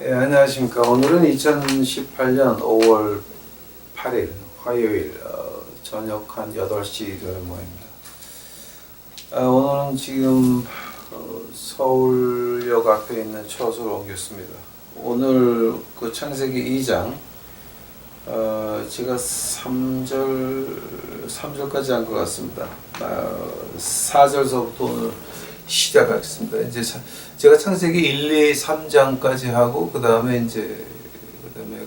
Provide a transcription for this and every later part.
안녕하십니까. 오늘은 2018년 5월 8일 화요일 저녁 한 8시 되는 모양입니다. 오늘은 지금 서울역 앞에 있는 처소로 옮겼습니다. 오늘 그 창세기 2장 제가 3절까지 한 것 같습니다. 4절서부터 오늘 시작하겠습니다. 이제 제가 창세기 1, 2, 3장까지 하고 그 다음에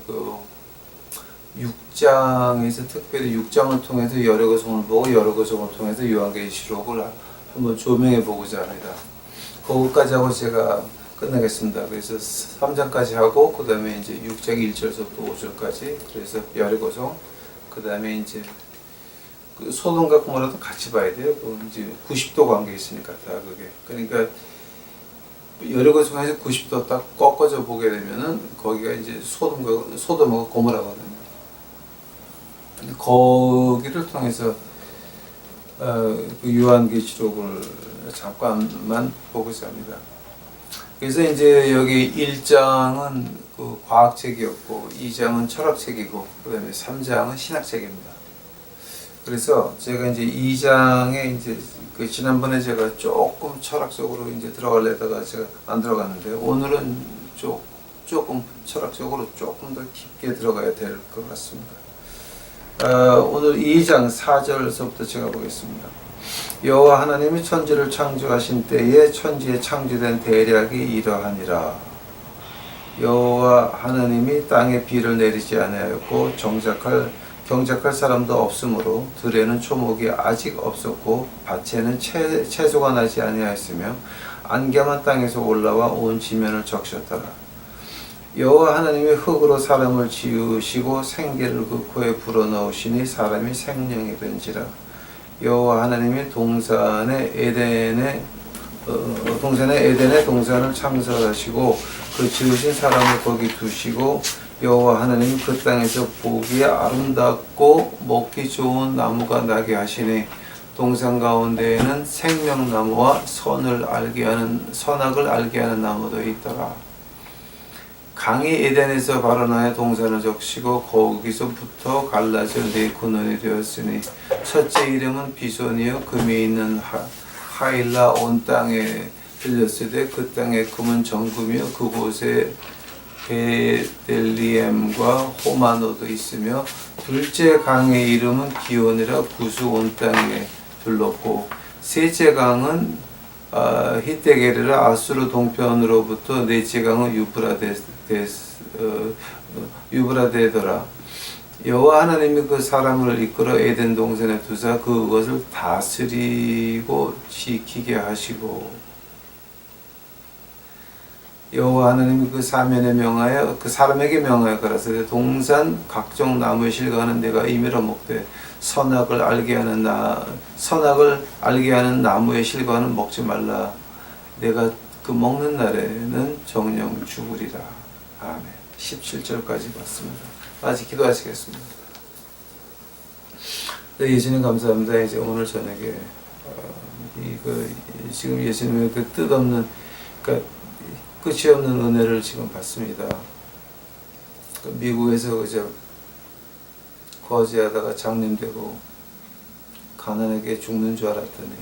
그 6장에서 특별히 6장을 통해서 여러 거성을 보고 여러 거성을 통해서 요한계시록을 한번 조명해 보고자 합니다. 거기까지 하고 제가 끝나겠습니다. 그래서 3장까지 하고 그 다음에 이제 6장 1절부터 5절까지 그래서 여러 거성 그 다음에 이제 그 소돔과 고모라도 같이 봐야 돼요. 그 이제 90도 관계 있으니까 다 그게. 그러니까 여러 것 중에서 90도 딱 꺾어져 보게 되면은 거기가 이제 소돔하고 고모라거든요. 근데 거기를 통해서 그 요한계시록을 잠깐만 보고자 합니다. 그래서 이제 여기 1장은 그 과학책이었고 2장은 철학책이고 그다음에 3장은 신학책입니다. 그래서 제가 이제 2장에 이제 그 지난번에 제가 조금 철학적으로 이제 들어가려다가 제가 안 들어갔는데 오늘은 조금 철학적으로 조금 더 깊게 들어가야 될 것 같습니다. 오늘 2장 4절서부터 제가 보겠습니다. 여호와 하나님이 천지를 창조하신 때에 천지에 창조된 대략이 이러하니라. 여호와 하나님이 땅에 비를 내리지 아니하였고 경작할 사람도 없으므로 들에는 초목이 아직 없었고 밭에는 채소가 나지 아니하였으며 안개만 땅에서 올라와 온 지면을 적셨더라. 여호와 하나님이 흙으로 사람을 지으시고 생기를 그 코에 불어넣으시니 사람이 생명이 된지라. 여호와 하나님이 동산의 에덴에 동산을 창설하시고 그 지으신 사람을 거기 두시고 여호와 하나님이 그 땅에서 보기에 아름답고 먹기 좋은 나무가 나게 하시니 동산 가운데에는 생명나무와 선악을 알게 하는 나무도 있더라. 강이 에덴에서 발원하여 동산을 적시고 거기서부터 갈라져 네 근원이 되었으니 첫째 이름은 비손이요 금이 있는 하일라 온 땅에 들렸으되 그 땅에 금은 정금이요 그곳에 베델리엠과 호마노도 있으며 둘째 강의 이름은 기온이라 구수 온 땅에 둘렀고 셋째 강은 히데게르라 아수르 동편으로부터 넷째 강은 유브라데더라. 여호와 하나님이 그 사람을 이끌어 에덴 동산에 두사 그것을 다스리고 지키게 하시고 여호와 하나님이 그 사람에게 명하여 가라사대 동산 각종 나무에 실과하는 내가 임의로 먹되 선악을 알게 하는 나무에 실과하는 먹지 말라. 내가 그 먹는 날에는 정령 죽으리라. 아멘. 17절까지 봤습니다. 아직 기도하시겠습니다. 네, 예수님 감사합니다. 이제 오늘 저녁에 지금 예수님의 그 뜻없는 끝이 없는 은혜를 지금 받습니다. 미국에서 그저 거지하다가 장님되고 가난하게 죽는 줄 알았더니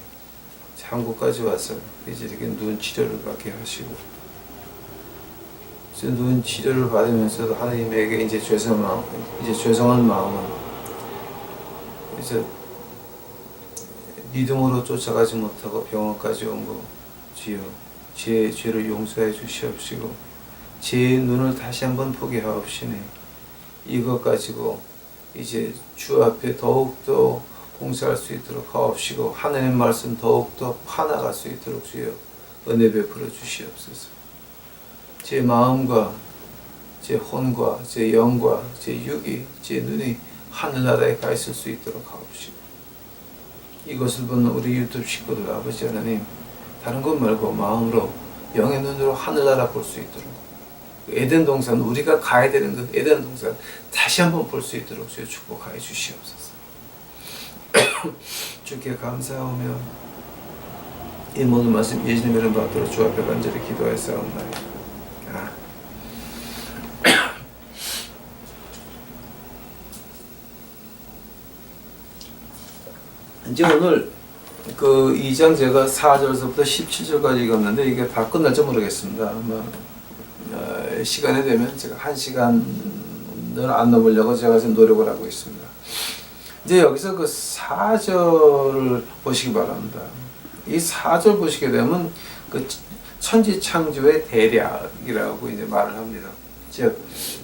한국까지 와서 이제 이렇게 눈 치료를 받게 하시고 눈 치료를 받으면서도 하나님에게 이제 죄송한 마음은 이제 믿음으로 쫓아가지 못하고 병원까지 온 거 주여 제 죄를 용서해 주시옵시고 제 눈을 다시 한번 보게 하옵시니 이것 가지고 이제 주 앞에 더욱더 봉사할 수 있도록 하옵시고 하나님 말씀 더욱더 파나갈 수 있도록 주여 은혜 베풀어 주시옵소서. 제 마음과 제 혼과 제 영과 제 육이 제 눈이 하늘나라에 가 있을 수 있도록 하옵시고 이것을 보는 우리 유튜브 식구들 아버지 하나님 다른 것 말고 마음으로 영의 눈으로 하늘나라 볼 수 있도록 에덴 동산 우리가 가야 되는 그 에덴 동산 다시 한번 볼 수 있도록 주여 축복하여 주시옵소서. 주께 감사하며 이 모든 말씀 예수님의 이름 받들어 주 앞에 간절히 기도하였사옵나이다. 이제 오늘 그 2장 제가 4절서부터 17절까지 읽었는데 이게 다 끝날지 모르겠습니다. 아마 시간이 되면 제가 1시간을 안 넘으려고 제가 지금 노력을 하고 있습니다. 이제 여기서 그 4절을 보시기 바랍니다. 이 4절 보시게 되면 그 천지 창조의 대략이라고 이제 말을 합니다. 즉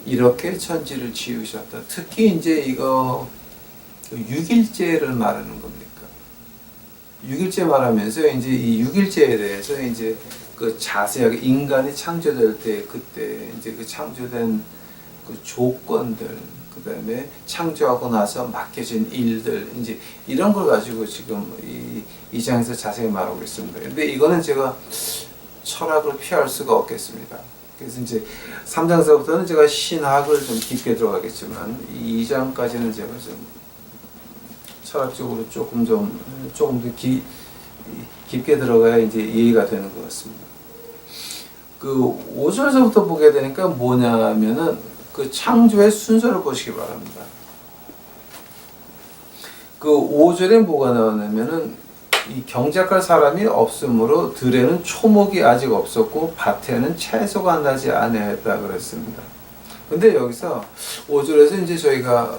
이렇게 천지를 지으셨다. 특히 이제 이거 6일째를 말하는 겁니까? 6일째 말하면서 이제 이 6일째에 대해서 이제 그 자세하게 인간이 창조될 때 그때 이제 그 창조된 그 조건들, 그 다음에 창조하고 나서 맡겨진 일들, 이제 이런 걸 가지고 지금 이 장에서 자세히 말하고 있습니다. 근데 이거는 제가 철학을 피할 수가 없겠습니다. 그래서 이제 3장서부터는 제가 신학을 좀 깊게 들어가겠지만 2장까지는 제가 좀 철학적으로 조금 더 깊게 들어가야 이제 이해가 되는 것 같습니다. 그 5절서부터 보게 되니까 뭐냐면은 그 창조의 순서를 보시기 바랍니다. 그 5절에 뭐가 나오냐면은 이 경작할 사람이 없으므로 들에는 초목이 아직 없었고 밭에는 채소가 나지 아니하였다 그랬습니다. 근데 여기서 5절에서 이제 저희가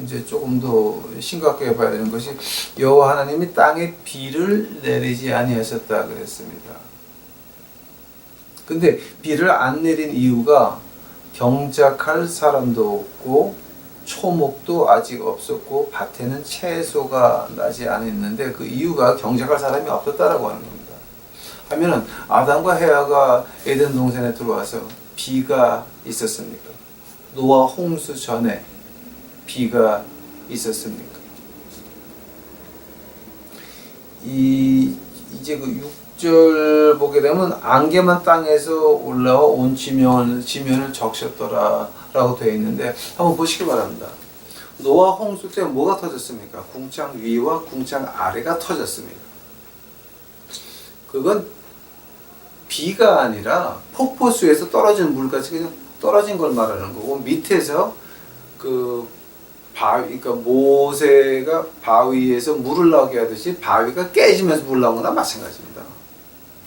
이제 조금 더 심각하게 봐야 되는 것이 여호와 하나님이 땅에 비를 내리지 아니하셨다 그랬습니다. 근데 비를 안 내린 이유가 경작할 사람도 없고 초목도 아직 없었고 밭에는 채소가 나지 않았는데 그 이유가 경작할 사람이 없었다라고 하는 겁니다. 하면은 아담과 헤아가 에덴 동산에 들어와서 비가 있었습니까? 노아 홍수 전에 비가 있었습니까? 이제 그 6절 보게 되면 안개만 땅에서 올라와 온 지면을 적셨더라라고 되어 있는데 한번 보시기 바랍니다. 노아 홍수 때 뭐가 터졌습니까? 궁창 위와 궁창 아래가 터졌습니다. 그건 비가 아니라 폭포수에서 떨어진 물같이 그냥 떨어진 걸 말하는 거고 밑에서 그 바위, 그러니까 모세가 바위에서 물을 나오게 하듯이 바위가 깨지면서 물 나온 거나 마찬가지입니다.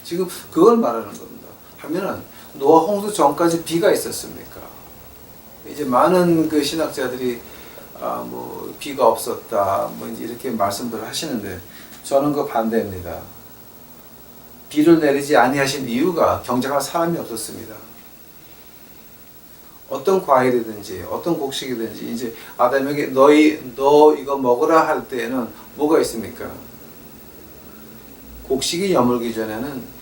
지금 그걸 말하는 겁니다. 하면은 노아 홍수 전까지 비가 있었습니까? 이제 많은 그 신학자들이 뭐 비가 없었다, 뭐 이렇게 말씀들 하시는데 저는 그 반대입니다. 비를 내리지 아니하신 이유가 경작할 사람이 없었습니다. 어떤 과일이든지 어떤 곡식이든지 이제 아담에게 너 이거 먹으라 할 때에는 뭐가 있습니까? 곡식이 여물기 전에는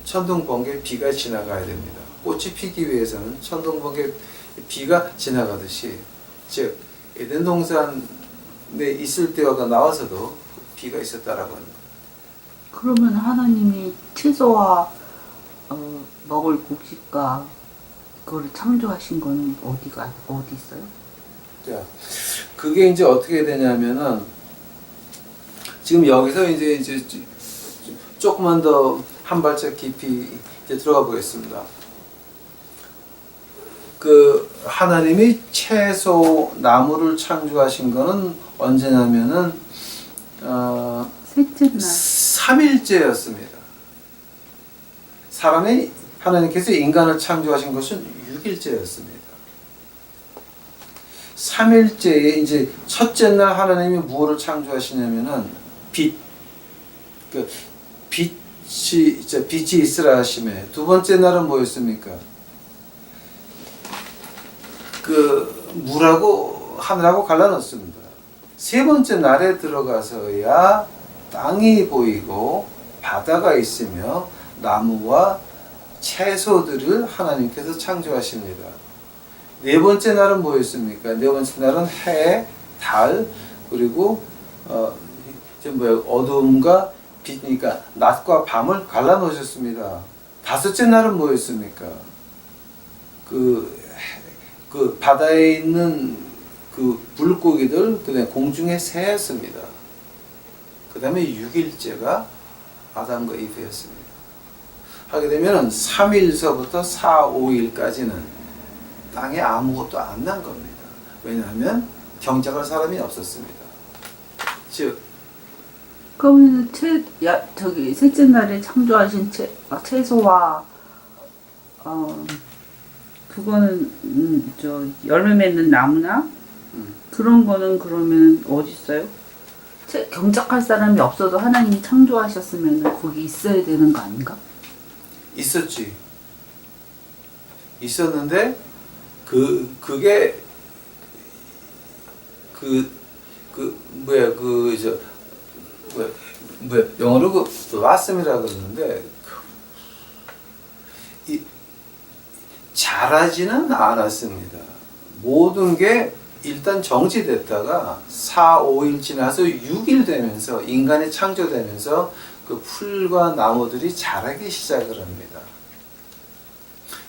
천둥번개 비가 지나가야 됩니다. 꽃이 피기 위해서는 천둥번개 비가 지나가듯이 즉 에덴 동산에 있을 때와 나와서도 비가 있었다라고 하는 거예요. 그러면 하나님이 채소와 먹을 곡식과 그거를 창조하신 거는 어디 있어요? 자, 그게 이제 어떻게 되냐면은 지금 여기서 이제 조금만 더 한 발짝 깊이 이제 들어가 보겠습니다. 그 하나님이 채소 나무를 창조하신 거는 언제냐면은 셋째 날 3일째였습니다. 하나님께서 인간을 창조하신 것은 6일째였습니다. 3일째에 이제 첫째 날 하나님이 무엇을 창조하시냐면은 빛이 있으라 하심에 두 번째 날은 뭐였습니까? 그 물하고 하늘하고 갈라놓습니다. 세 번째 날에 들어가서야 땅이 보이고 바다가 있으며 나무와 채소들을 하나님께서 창조하십니다. 네 번째 날은 뭐였습니까? 네 번째 날은 해, 달, 그리고 어둠과 빛이니까 낮과 밤을 갈라놓으셨습니다. 다섯째 날은 뭐였습니까? 그 바다에 있는 그 물고기들, 그다음에 공중의 새였습니다. 그 다음에 6일째가 아담과 이브였습니다. 하게 되면 3일서부터 4, 5일까지는 땅에 아무것도 안 난 겁니다. 왜냐하면 경작할 사람이 없었습니다. 즉 그러면 저기 셋째 날에 창조하신 채소와 그거는 저 열매 맺는 나무나 그런 거는 그러면 어디 있어요? 경작할 사람이 없어도 하나님이 창조하셨으면 거기 있어야 되는 거 아닌가? 있었지. 있었는데 그게 영어로 그 blosom이라 그러는데 자라지는 않았습니다. 모든 게 일단 정지됐다가 4, 5일 지나서 6일 되면서 인간이 창조되면서 그 풀과 나무들이 자라기 시작을 합니다.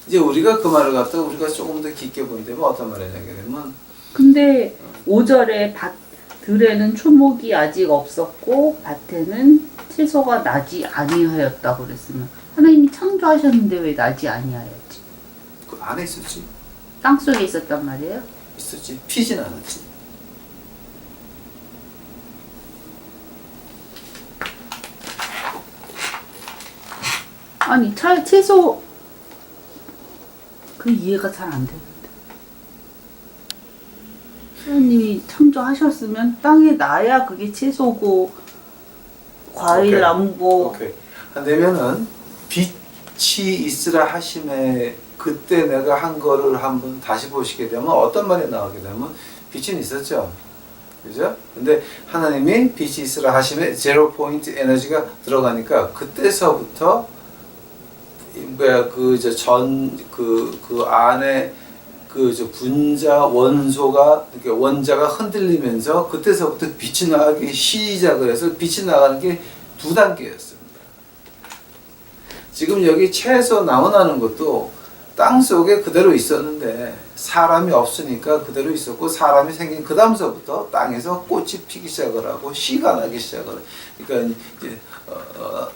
이제 우리가 그 말을 갖다 우리가 조금 더 깊게 본다면 어떤 말이냐게 되면 근데 5절에 들에는 초목이 아직 없었고 밭에는 채소가 나지 아니하였다고 그랬으면 하나님이 창조하셨는데 왜 나지 아니하였지? 그 안에 있었지. 땅 속에 있었단 말이에요? 있었지. 피진 않았지. 아니 채소 그 이해가 잘 안 되는데 하나님이 창조하셨으면 땅에 나야 그게 채소고 과일 오케이. 나무고 오케이. 되면은 빛이 있으라 하심에 그때 내가 한 거를 한번 다시 보시게 되면 어떤 말이 나오게 되면 빛은 있었죠. 그죠? 근데 하나님이 빛이 있으라 하심에 제로 포인트 에너지가 들어가니까 그때서부터 그 안에 분자 원소가 이렇게 원자가 흔들리면서 그때서부터 빛이 나가기 시작을 해서 빛이 나가는 게 2단계였습니다. 지금 여기 채소 나무 나는 것도 땅 속에 그대로 있었는데 사람이 없으니까 그대로 있었고 사람이 생긴 그 다음서부터 땅에서 꽃이 피기 시작을 하고 씨가 나기 시작을 해요. 그러니까 이제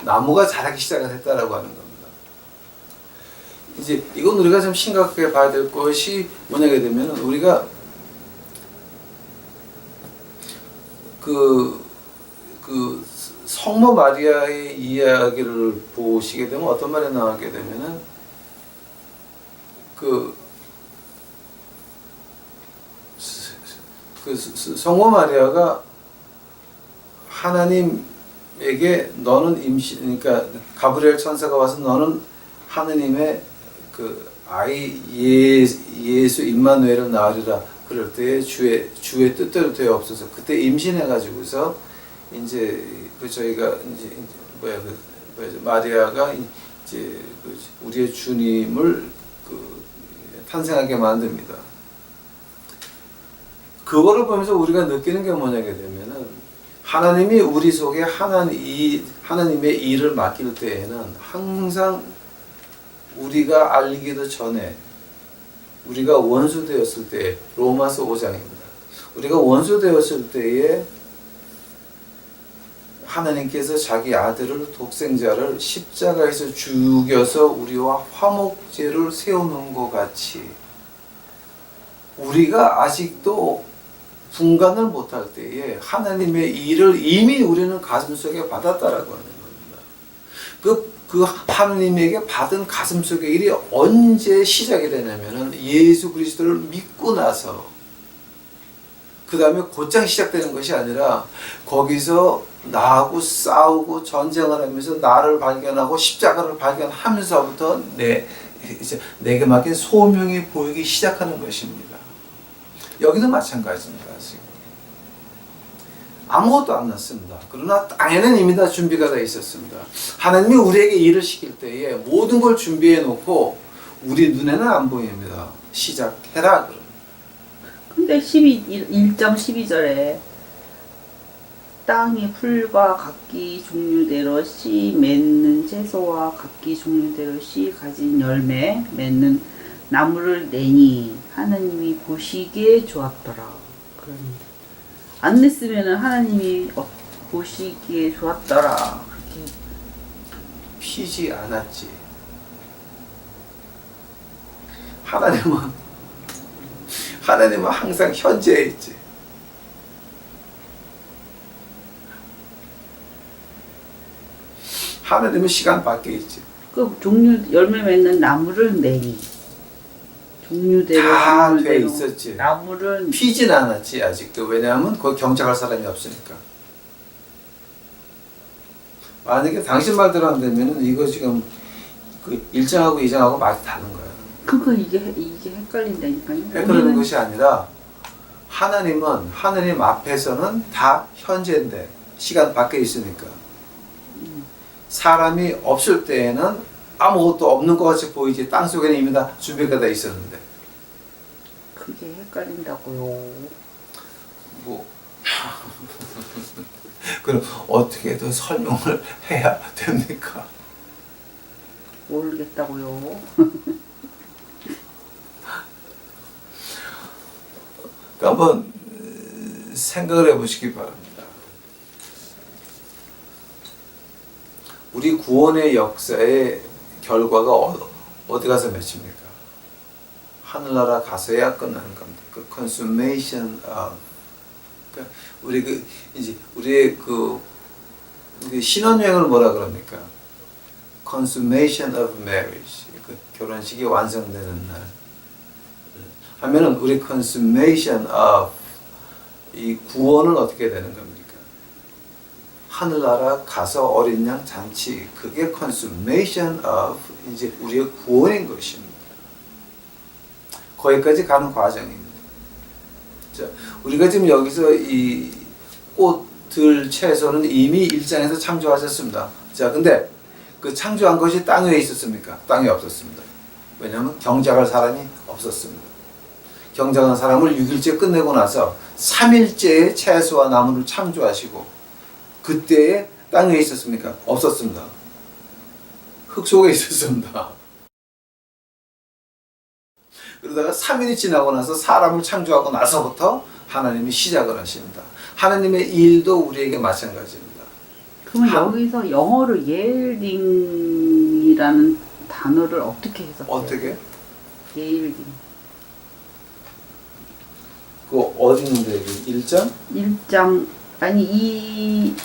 나무가 자라기 시작을 했다라고 하는 겁니다. 이제 이건 우리가 좀 심각하게 봐야 될 것이 뭐냐게 되면 우리가 그 성모 마리아의 이야기를 보시게 되면 어떤 말이 나오게 되면은 성모 마리아가 하나님에게 너는 그러니까 가브리엘 천사가 와서 너는 하나님의 그 아이 예수 임마누엘을 낳으리라 그럴 때 주의 뜻대로 되옵소서. 그때 임신해 가지고서 이제 저희가 마리아가 이제 우리의 주님을 탄생하게 만듭니다. 그거를 보면서 우리가 느끼는 게 뭐냐게 되면은 하나님이 우리 속에 하나님의 일을 맡길 때에는 항상 우리가 알기도 전에 우리가 원수 되었을 때 로마서 5장입니다. 우리가 원수 되었을 때에 하나님께서 자기 아들을 독생자를 십자가에서 죽여서 우리와 화목제를 세우는 것 같이 우리가 아직도 분간을 못할 때에 하나님의 일을 이미 우리는 가슴속에 받았다라고 하는 겁니다. 그 하나님에게 받은 가슴속의 일이 언제 시작이 되냐면은 예수 그리스도를 믿고 나서 그 다음에 곧장 시작되는 것이 아니라 거기서 나하고 싸우고 전쟁을 하면서 나를 발견하고 십자가를 발견하면서부터 내게 맡긴 소명이 보이기 시작하는 것입니다. 여기도 마찬가지입니다. 지금 아무것도 안 났습니다. 그러나 땅에는 이미 다 준비가 다 있었습니다. 하나님이 우리에게 일을 시킬 때에 모든 걸 준비해 놓고 우리 눈에는 안 보입니다. 시작해라. 근데 1장 12절에 땅이 풀과 각기 종류대로 씨 맺는 채소와 각기 종류대로 씨 가진 열매 맺는 나무를 내니 하나님이 보시기에 좋았더라. 그럽니다. 안 냈으면은 하나님이 보시기에 좋았더라. 그렇게 피지 않았지. 하나님은 항상 현재에 있지. 하나님은 시간 밖에 있지. 그 종류 열매 맺는 나무를 매니 종류대로 다 돼 종류대로 있었지. 나무를 피진 않았지 아직도. 왜냐하면 거기 경작할 사람이 없으니까. 만약에 당신 말대로 한다면은 이거 지금 그 1장하고 2장하고 맛이 다른 거야. 그거 이게 헷갈린다니까요. 헷갈리는 것이 아니라 하나님은 하나님 앞에서는 다 현재인데 시간 밖에 있으니까 사람이 없을 때에는 아무것도 없는 것 같이 보이지 땅 속에는 이미 다 준비가 다 있었는데 그게 헷갈린다고요. 뭐 그럼 어떻게 더 설명을 해야 됩니까? 모르겠다고요. 한번 생각을 해보시기 바랍니다. 우리 구원의 역사의 결과가 어디 가서 맺힙니까? 하늘나라 가서야 끝나는 겁니다. 그 consummation of 그러니까 우리 이제 우리의 그 신혼여행을 뭐라 그럽니까? consummation of marriage 그 결혼식이 완성되는 날 하면은 우리 consummation of 이 구원은 어떻게 되는 겁니까? 하늘나라 가서 어린 양 잔치 그게 consummation of 이제 우리의 구원인 것입니다. 거기까지 가는 과정입니다. 자, 우리가 지금 여기서 이 꽃들 채소는 이미 1장에서 창조하셨습니다. 자, 근데 그 창조한 것이 땅 위에 있었습니까? 땅에 없었습니다. 왜냐하면 경작할 사람이 없었습니다. 경작한 사람을 6일째 끝내고 나서 3일째에 채소와 나무를 창조하시고 그때에 땅 위에 있었습니까? 없었습니다. 흙 속에 있었습니다. 그러다가 3일이 지나고 나서 사람을 창조하고 나서부터 하나님이 시작을 하십니다. 하나님의 일도 우리에게 마찬가지입니다. 그러면 여기서 영어로 예일딩이라는 단어를 어떻게 해석해요? 어떻게? 예일딩. 그거 어디 있는데 여기 1장? 1장 아니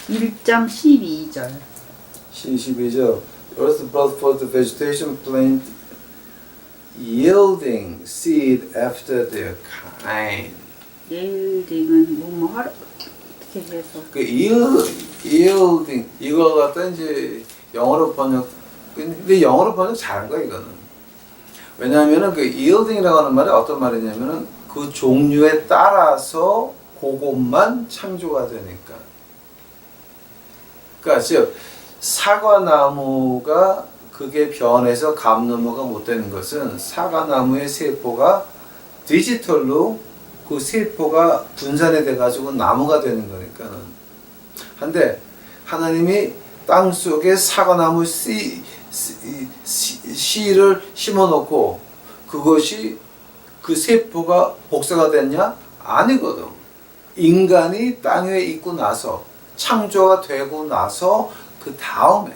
1장 12절. 12절 Earth brought forth the vegetation plant yielding seed after their kind. 예일딩은 뭐뭐 하러 어떻게 해서 그 yielding 이거 갖다 이제 영어로 번역 근데 영어로 번역 잘한 거야 이거는. 왜냐하면은 그 yielding이라고 하는 말이 어떤 말이냐면은 그 종류에 따라서 그것만 창조가 되니까. 그러니까 즉 사과나무가 그게 변해서 감나무가 못 되는 것은 사과나무의 세포가 디지털로 그 세포가 분산이 돼가지고 나무가 되는 거니까는. 한데 하나님이 땅 속에 사과나무 씨를 심어놓고 그것이 그 세포가 복사가 됐냐? 아니거든. 인간이 땅에 있고 나서 창조가 되고 나서 그 다음에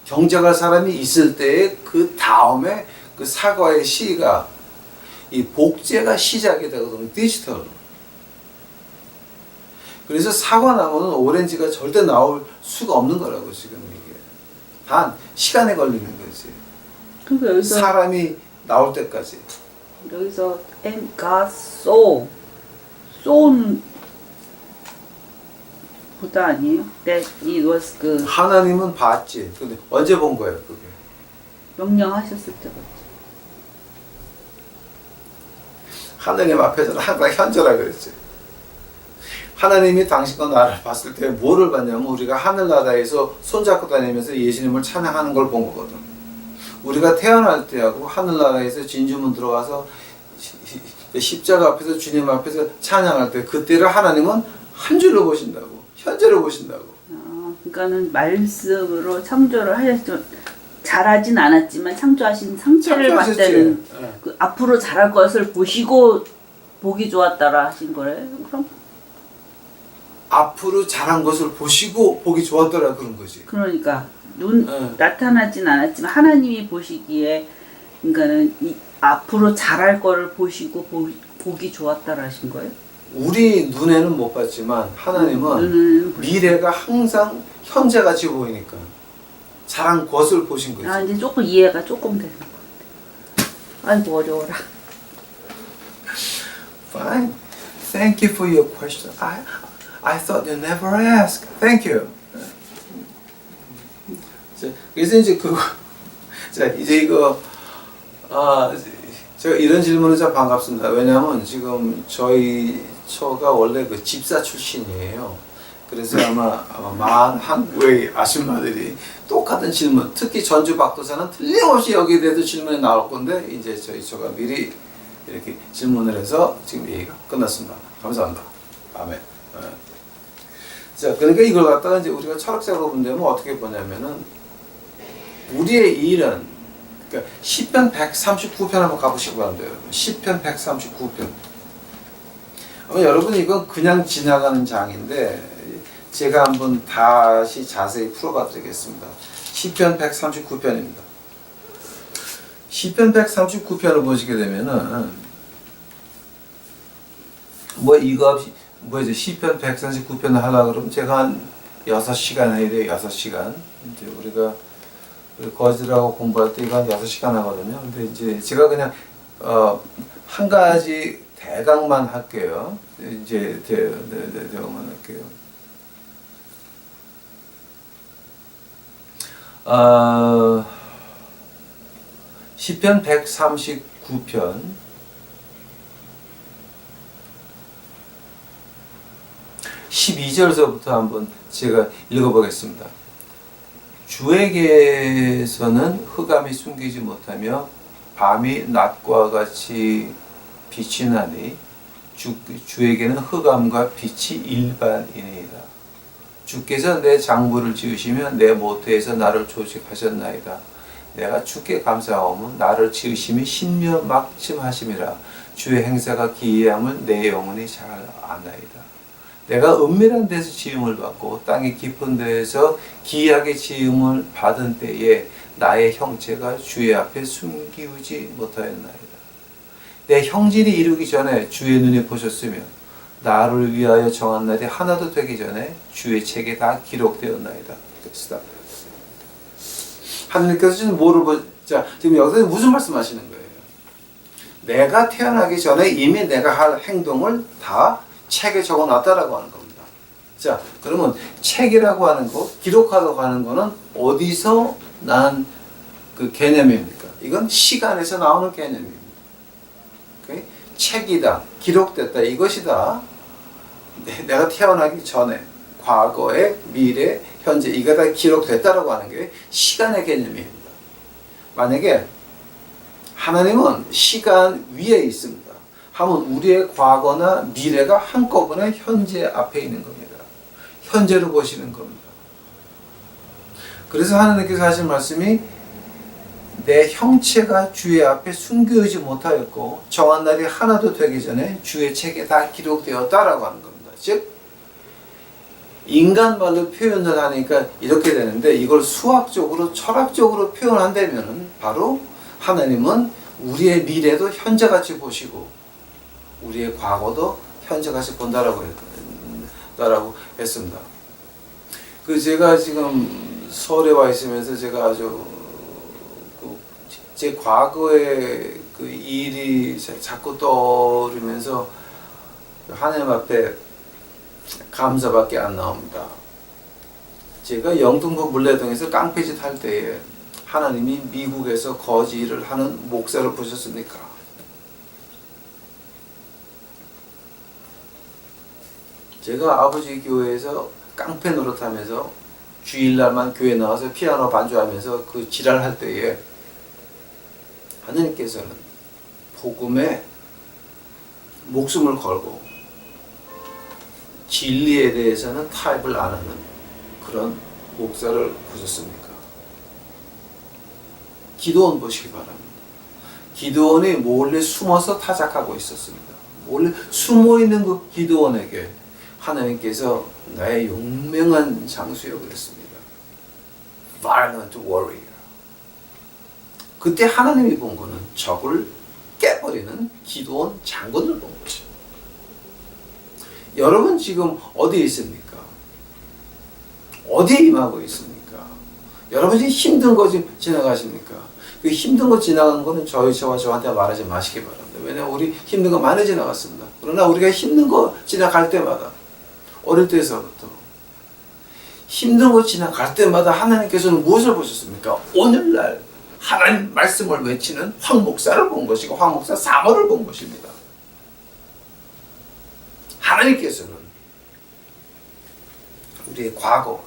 경작할 사람이 있을 때에 그 다음에 그 사과의 씨가 이 복제가 시작이 되거든요. 디지털로. 그래서 사과나무는 오렌지가 절대 나올 수가 없는 거라고 지금 이게. 단 시간에 걸리는 거지. 그러니까 여기서 사람이 나올 때까지. 여기서 and God sow는 보다 아니에요? That it was 그 하나님은 봤지. 근데 언제 본 거예요, 그게? 명령하셨을 때 봤지. 하나님 앞에서는 항상 현저라 그랬지. 하나님이 당신과 나를 봤을 때 뭐를 봤냐면 우리가 하늘나라에서 손잡고 다니면서 예수님을 찬양하는 걸 본 거거든. 우리가 태어날 때하고 하늘나라에서 진주문 들어가서 십자가 앞에서 주님 앞에서 찬양할 때 그때를 하나님은 한 줄로 보신다고. 현재로 보신다고. 그러니까는 말씀으로 창조를 하셨지만 잘하진 않았지만 창조하신 상태를 봤을 때는 네. 그 앞으로 잘할 것을 보시고 보기 좋았다라 하신 거래. 그럼 앞으로 잘한 것을 보시고 보기 좋았더라 그런 거지. 그러니까 네. 나타나진 않았지만 하나님이 보시기에 그러니까는 이 앞으로 잘할 거를 보시고 보기 좋았다라 하신 거예요. 우리 눈에는 못 봤지만 하나님은 미래가 항상 현재같이 보이니까 잘한 것을 보신 거죠. 아, 이제 조금 이해가 조금 되는 것 같아. 아이고, 어려워라. Fine. Thank you for your question. I thought you never asked. Thank you. 자, 그래서 이제 자, 이제 이거 제가 이런 질문은 참 반갑습니다. 왜냐하면 지금 저희 처가 원래 그 집사 출신이에요. 그래서 아마 많은 한국의 아줌마들이 똑같은 질문, 특히 전주 박도사는 틀림없이 여기에 대해서 질문이 나올 건데 이제 저희 처가 미리 이렇게 질문을 해서 지금 얘기가 끝났습니다. 감사합니다. 아멘. 네. 자, 그러니까 이걸 갖다가 이제 우리가 철학적으로 본다면 어떻게 보냐면은 우리의 일은 그러니까 시편 139편 한번 가보시기 바랍니다, 여러분. 시편 139편. 여러분 이건 그냥 지나가는 장인데 제가 한번 다시 자세히 풀어봐 드리겠습니다. 시편 139편입니다. 시편 139편을 보시게 되면은 이제 시편 139편을 하려고 그러면 제가 한 6시간 해야 돼요. 6시간. 이제 우리가 거지라고 공부할 때 이거 한 6시간 하거든요. 근데 이제 제가 그냥 한 가지 대강만 할게요. 이제 대강만 할게요. 시편 139편 12절서부터 한번 제가 읽어보겠습니다. 주에게서는 흑암이 숨기지 못하며 밤이 낮과 같이 빛이 나니 주에게는 흑암과 빛이 일반이니이다. 주께서 내 장부를 지으시며 내 모태에서 나를 조직하셨나이다. 내가 주께 감사하오면 나를 지으심이 신묘막심하심이라. 주의 행사가 기이함을 내 영혼이 잘 아나이다. 내가 은밀한 데서 지음을 받고 땅의 깊은 데에서 기이하게 지음을 받은 때에 나의 형체가 주의 앞에 숨기우지 못하였나이다. 내 형질이 이루기 전에 주의 눈이 보셨으며 나를 위하여 정한 날이 하나도 되기 전에 주의 책에 다 기록되었나이다. 됐다. 하나님께서 지금 자, 지금 여기서 무슨 말씀하시는 거예요? 내가 태어나기 전에 이미 내가 할 행동을 다 책에 적어놨다라고 하는 겁니다. 자, 그러면 책이라고 하는 거, 기록하라고 하는 거는 어디서 난 그 개념입니까? 이건 시간에서 나오는 개념입니다. 오케이? 책이다, 기록됐다, 이것이다. 내가 태어나기 전에, 과거에, 미래, 현재, 이거 다 기록됐다라고 하는 게 시간의 개념입니다. 만약에 하나님은 시간 위에 있습니다. 하면 우리의 과거나 미래가 한꺼번에 현재 앞에 있는 겁니다. 현재로 보시는 겁니다. 그래서 하나님께서 하신 말씀이 내 형체가 주의 앞에 숨겨지지 못하였고 정한 날이 하나도 되기 전에 주의 책에 다 기록되었다라고 하는 겁니다. 즉 인간 말로 표현을 하니까 이렇게 되는데 이걸 수학적으로 철학적으로 표현한다면 바로 하나님은 우리의 미래도 현재같이 보시고 우리의 과거도 현재같이 본다라고 했습니다. 제가 지금 서울에 와 있으면서 제가 아주 제 과거의 그 일이 자꾸 떠오르면서 하나님 앞에 감사밖에 안 나옵니다. 제가 영등포 물레동에서 깡패짓 할 때에 하나님이 미국에서 거지 일을 하는 목사를 보셨습니까? 제가 아버지 교회에서 깡패 노릇하면서 주일날만 교회 나와서 피아노 반주하면서 그 지랄할 때에 하나님께서는 복음에 목숨을 걸고 진리에 대해서는 타협을 안 하는 그런 목사를 보셨습니까? 기드온 보시기 바랍니다. 기드온이 몰래 숨어서 타작하고 있었습니다. 몰래 숨어있는 그 기드온에게 하나님께서 나의 용맹한 장수여 그랬습니다. Violent warrior. 그때 하나님이 본 거는 적을 깨버리는 기드온 장군을 본 거죠. 여러분 지금 어디에 있습니까? 어디에 임하고 있습니까? 여러분 지금 힘든 거 지금 지나가십니까? 그 힘든 거 지나간 거는 저와 저한테 말하지 마시기 바랍니다. 왜냐하면 우리 힘든 거 많이 지나갔습니다. 그러나 우리가 힘든 거 지나갈 때마다, 어릴 때서부터 힘든 거 지나갈 때마다 하나님께서는 무엇을 보셨습니까? 오늘날 하나님 말씀을 외치는 황 목사를 본 것이고 황 목사 사모를 본 것입니다. 하나님께서는 우리의 과거,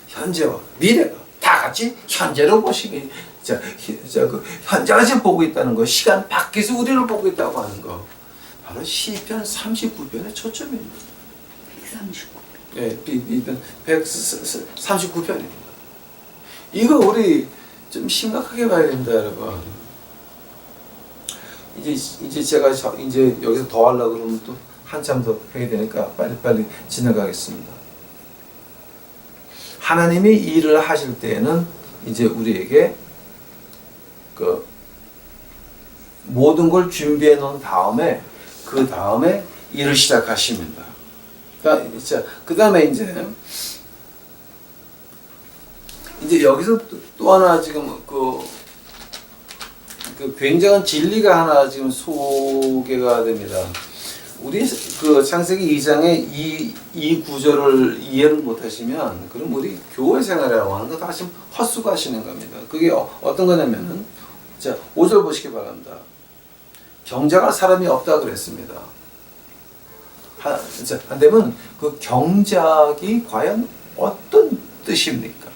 현재와 미래가 다 같이 현재로 보시기, 그 현재까지 보고 있다는 거, 시간 밖에서 우리를 보고 있다고 하는 거, 바로 시편 39편의 초점입니다. 139편. 예, 139편입니다. 이거 우리 좀 심각하게 봐야 됩니다, 여러분. 이제 제가 이제 여기서 더 하려고 그러면 또 한참 더 해야 되니까 빨리빨리 지나가겠습니다. 하나님이 일을 하실 때에는 이제 우리에게 그 모든 걸 준비해 놓은 다음에 그 다음에 일을 시작하십니다. 그 다음에 이제 여기서 또 하나 지금 그 굉장한 진리가 하나 지금 소개가 됩니다. 우리 그 창세기 2장의 이 구절을 이해를 못하시면 그럼 우리 교회 생활이라고 하는 거 다 지금 헛수고하시는 겁니다. 그게 어떤 거냐면은, 자 5절 보시기 바랍니다. 경작할 사람이 없다 그랬습니다. 한데면 그 경작이 과연 어떤 뜻입니까?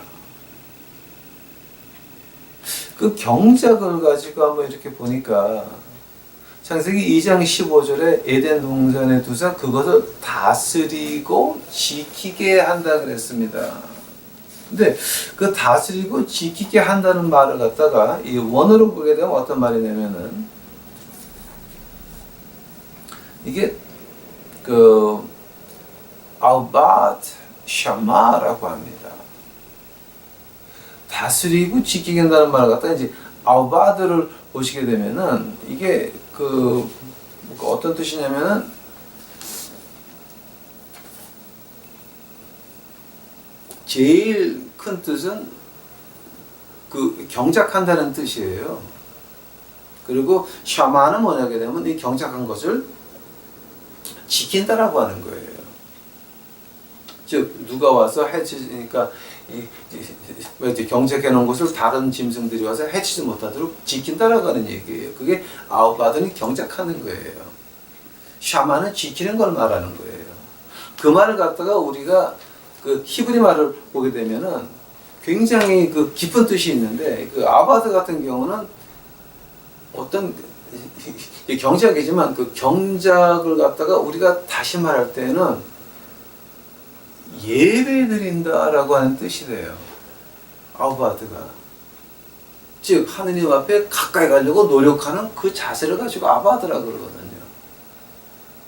그 경작을 가지고 한번 이렇게 보니까 창세기 2장 15절에 에덴 동산에 두사 그것을 다스리고 지키게 한다 그랬습니다. 근데 그 다스리고 지키게 한다는 말을 갖다가 이 원어로 보게 되면 어떤 말이냐면은, 이게 그 아우바트 샤마라고 합니다. 다스리고 지키게 한다는 말을 갖다가 이제 아우바드를 보시게 되면은 이게 그 어떤 뜻이냐면은, 제일 큰 뜻은 그 경작한다는 뜻이에요. 그리고 샤마는 뭐냐게 되면 이 경작한 것을 지킨다라고 하는 거예요. 즉 누가 와서 해치니까 이제 경작해 놓은 것을 다른 짐승들이 와서 해치지 못하도록 지킨다라고 하는 얘기예요. 그게 아우바드는 경작하는 거예요. 샤마는 지키는 걸 말하는 거예요. 그 말을 갖다가 우리가 그 히브리 말을 보게 되면은 굉장히 그 깊은 뜻이 있는데, 그 아바드 같은 경우는 어떤 경작이지만 그 경작을 갖다가 우리가 다시 말할 때는 예배 드린다라고 하는 뜻이 돼요. 아바드가. 즉 하느님 앞에 가까이 가려고 노력하는 그 자세를 가지고 아바드라고 그러거든요.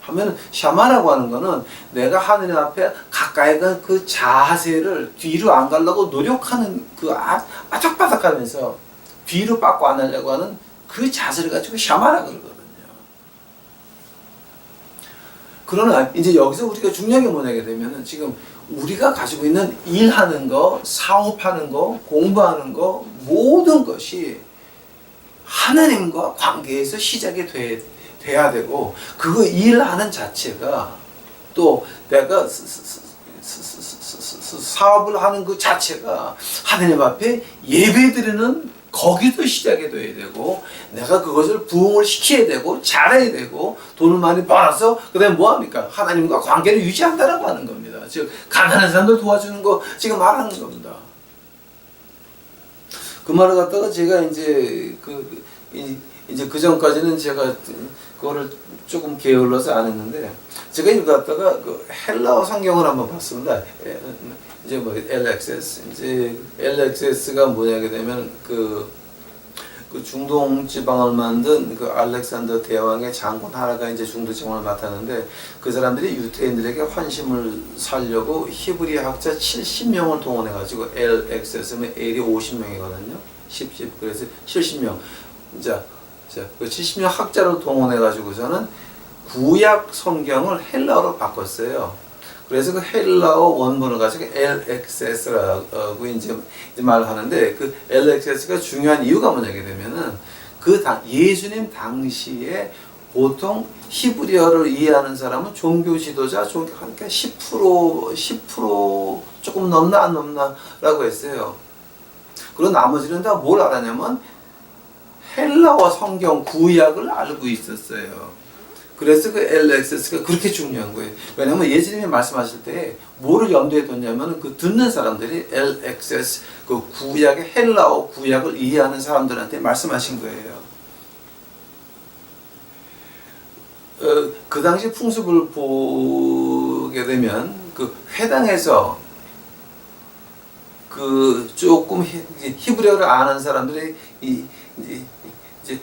하면 샤마라고 하는 거는 내가 하느님 앞에 가까이 간 그 자세를 뒤로 안 가려고 노력하는 그 아작바닥하면서 뒤로 빠꾸 안 하려고 하는 그 자세를 가지고 샤마라고 그러거든요. 그러나 이제 여기서 우리가 중요한 게 뭐냐게 되면은, 지금 우리가 가지고 있는 일하는 거, 사업하는 거, 공부하는 거, 모든 것이 하나님과 관계에서 시작이 돼야 되고, 그거 일하는 자체가 또 내가 사업을 하는 그 자체가 하나님 앞에 예배드리는 거기도 시작이 돼야 되고, 내가 그것을 부흥을 시켜야 되고 잘해야 되고 돈을 많이 벌어서 그다음에 뭐합니까? 하나님과 관계를 유지한다라고 하는 겁니다. 즉 가난한 사람들 도와주는 거 지금 말하는 겁니다. 그 말을 갖다가 제가 이제 그 전까지는 제가 그거를 조금 게을러서 안 했는데, 제가 이거 갖다가 그 헬라어 성경을 한번 봤습니다. 이제 뭐 LXS, 이제 LXS가 뭐냐게 되면 그 중동 지방을 만든 그 알렉산더 대왕의 장군 하나가 이제 중동 지방을 맡았는데, 그 사람들이 유대인들에게 환심을 살려고 히브리 학자 70명을 동원해 가지고, LXS면 L이 50명이거든요. 10, 그래서 70명. 그 70명 학자를 동원해 가지고서는 구약 성경을 헬라어로 바꿨어요. 그래서 그 헬라어 원본을 가지고 LXS라고 이제 말을 하는데, 그 LXS가 중요한 이유가 뭐냐게 되면은 예수님 당시에 보통 히브리어를 이해하는 사람은 종교 지도자, 그러니까 10% 조금 넘나 안 넘나라고 했어요. 그리고 나머지는 다 뭘 알았냐면 헬라어 성경 구약을 알고 있었어요. 그래서 그 LXS가 그렇게 중요한 거예요. 왜냐면 예수님이 말씀하실 때 뭐를 염두에 뒀냐면 그 듣는 사람들이 LXS, 그 구약의 헬라어 구약을 이해하는 사람들한테 말씀하신 거예요. 그 당시 풍습을 보게 되면 그 회당에서 그 조금 히브리어를 아는 사람들이 이제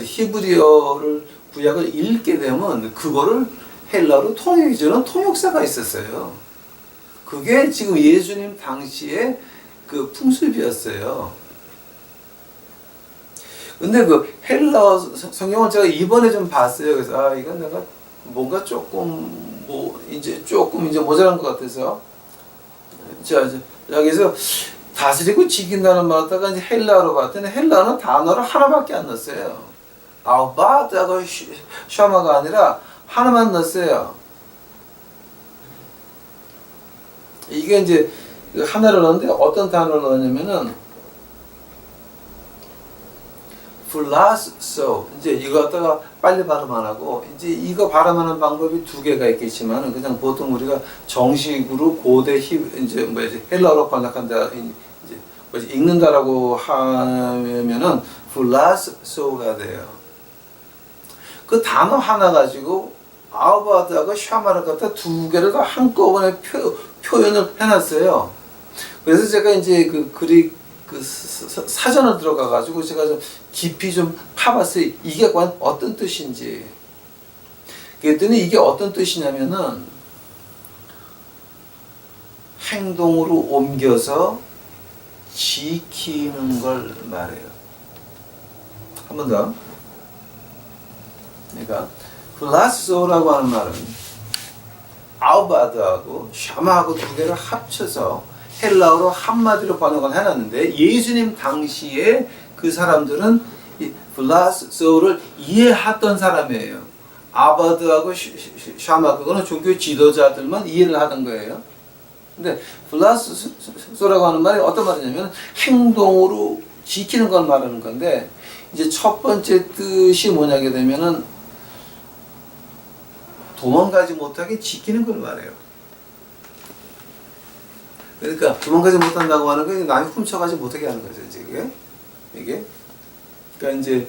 히브리어를 구약을 읽게 되면 그거를 헬라어로 통역해주는 통역사가 있었어요. 그게 지금 예수님 당시에 그 풍습이었어요. 근데 그 헬라어 성경을 제가 이번에 좀 봤어요. 그래서 이건 내가 뭔가 조금 이제 모자란 것 같아서 여기서 다스리고 지킨다는 말 갖다가 이제 헬라어로 봤더니 헬라어는 단어를 하나밖에 안 넣었어요. 아우바다가 샤마가 아니라 하나만 넣었어요. 이게 이제 하나를 넣었는데 어떤 단어를 넣었냐면은 플라소, 이제 이거 갖다가 빨리 발음 안 하고, 이제 이거 발음하는 방법이 두 개가 있겠지만 그냥 보통 우리가 정식으로 고대 이제 헬라어로 번역한다, 이제 읽는다라고 하면은 플라소가 돼요. 그 단어 하나 가지고 아우바다가 샤마를 갖다 두 개를 다 한꺼번에 표현을 해놨어요. 그래서 제가 이제 그 그릭 사전을 들어가 가지고 제가 좀 깊이 좀 파봤어요. 이게 과연 어떤 뜻인지. 그랬더니 이게 어떤 뜻이냐면은 행동으로 옮겨서 지키는 걸 말해요. 한 번 더. 그러니까 플라소라고 하는 말은 아우바드하고 샤마하고 두 개를 합쳐서 헬라어로 한마디로 번역을 해놨는데, 예수님 당시에 그 사람들은 이 플라소를 이해했던 사람이에요. 아바드하고 샤마, 그거는 종교 지도자들만 이해를 하던 거예요. 근데 플라소라고 하는 말이 어떤 말이냐면 행동으로 지키는 걸 말하는 건데, 이제 첫 번째 뜻이 뭐냐게 되면은 도망가지 못하게 지키는 걸 말해요. 그러니까 도망가지 못한다고 하는 건 남이 훔쳐가지 못하게 하는 거죠, 이게. 그러니까 이제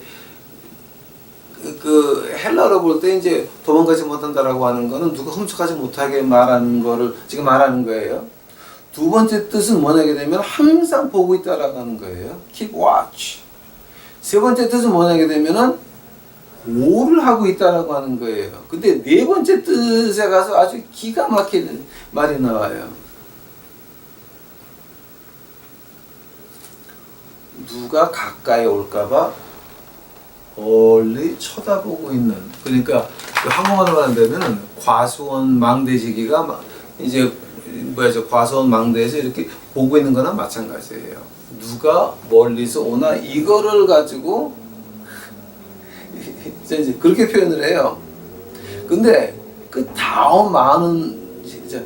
그 헬라어로 볼 때 이제 도망가지 못한다라고 하는 거는 누가 훔쳐가지 못하게 말하는 거를 지금 말하는 거예요. 두 번째 뜻은 뭐냐게 되면 항상 보고 있다라고 하는 거예요. Keep watch. 세 번째 뜻은 뭐냐게 되면은 오를 하고 있다라고 하는 거예요. 근데 네 번째 뜻에 가서 아주 기가 막히는 말이 나와요. 누가 가까이 올까봐 멀리 쳐다보고 있는. 그러니까 한국말로 한다면은 과수원 망대지기가 이제 과수원 망대에서 이렇게 보고 있는 거나 마찬가지예요. 누가 멀리서 오나 이거를 가지고 이제 그렇게 표현을 해요. 근데 그 다음 이제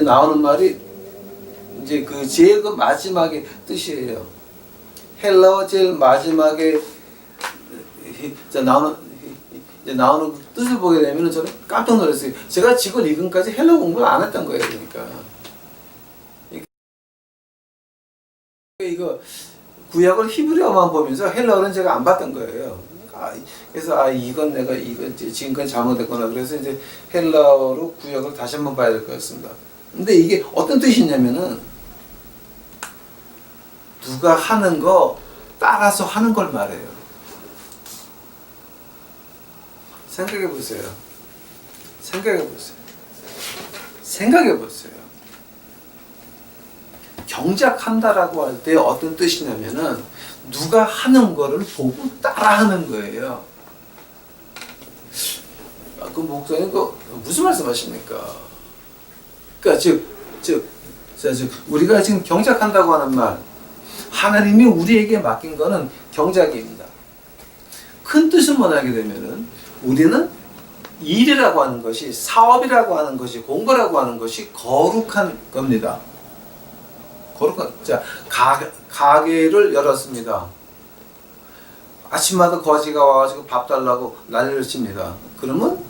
나오는 말이 이제 그 제일 그 마지막의 뜻이에요. 헬라어 제일 마지막에 이제 나오는 뜻을 보게 되면 저는 깜짝 놀랐어요. 제가 지금 지금까지 헬라어 공부를 안 했던 거예요. 그러니까 이거 구약을 히브리어만 보면서 헬라어는 제가 안 봤던 거예요. 그래서 이건 내가 지금까지 잘못했구나. 그래서 이제 헬라어로 구약을 다시 한번 봐야 될 것 같습니다. 근데 이게 어떤 뜻이냐면은 누가 하는 거 따라서 하는 걸 말해요. 생각해 보세요. 경작한다라고 할 때 어떤 뜻이냐면은 누가 하는 거를 보고 따라하는 거예요. 그 목사님 그 무슨 말씀하십니까? 그러니까 즉 우리가 지금 경작한다고 하는 말, 하나님이 우리에게 맡긴 거는 경작입니다. 큰 뜻을 원하게 되면은 우리는 일이라고 하는 것이, 사업이라고 하는 것이, 공부라고 하는 것이 거룩한 겁니다. 거룩한. 자, 가게를 열었습니다. 아침마다 거지가 와가지고 밥 달라고 난리를 칩니다. 그러면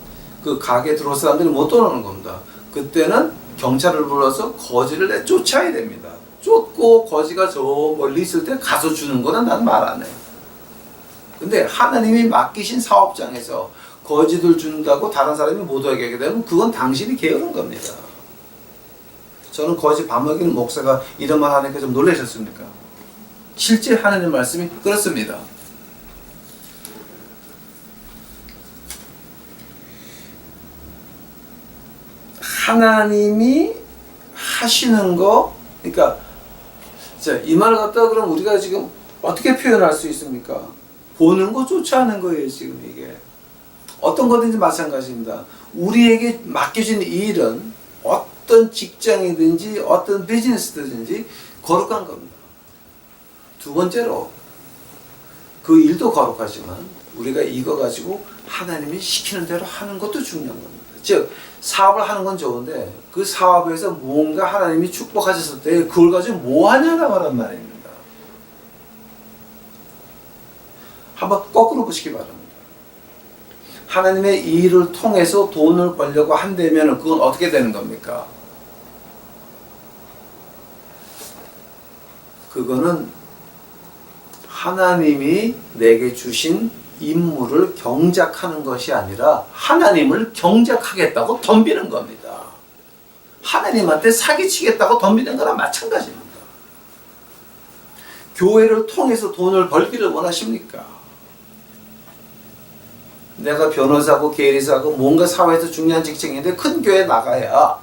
그 가게에 들어올 사람들이 못 들어오는 겁니다. 그때는 경찰을 불러서 거지를 내쫓아야 됩니다. 쫓고 거지가 저 멀리 있을 때 가서 주는 거는 난 말 안 해요. 근데 하나님이 맡기신 사업장에서 거지들 준다고 다른 사람이 못 오게 하게 되면 그건 당신이 게으른 겁니다. 저는 거지 밥 먹이는 목사가 이런 말 하니까 좀 놀라셨습니까? 실제 하나님 말씀이 그렇습니다. 하나님이 하시는 거, 그러니까 이 말을 갖다가 그럼 우리가 지금 어떻게 표현할 수 있습니까? 보는 것조차 하는 거예요. 지금 이게 어떤 거든지 마찬가지입니다. 우리에게 맡겨진 일은 어떤 직장이든지 어떤 비즈니스든지 거룩한 겁니다. 두 번째로 그 일도 거룩하지만 우리가 이거 가지고 하나님이 시키는 대로 하는 것도 중요한 겁니다. 즉 사업을 하는 건 좋은데 그 사업에서 무언가 하나님이 축복하셨을 때 그걸 가지고 뭐 하냐라고 하는 말입니다. 한번 거꾸로 보시기 바랍니다. 하나님의 이 일을 통해서 돈을 벌려고 한다면 그건 어떻게 되는 겁니까? 그거는 하나님이 내게 주신 임무를 경작하는 것이 아니라 하나님을 경작하겠다고 덤비는 겁니다. 하나님한테 사기치겠다고 덤비는 거랑 마찬가지입니다. 교회를 통해서 돈을 벌기를 원하십니까? 내가 변호사고 계리사고 뭔가 사회에서 중요한 직책인데 큰 교회 나가야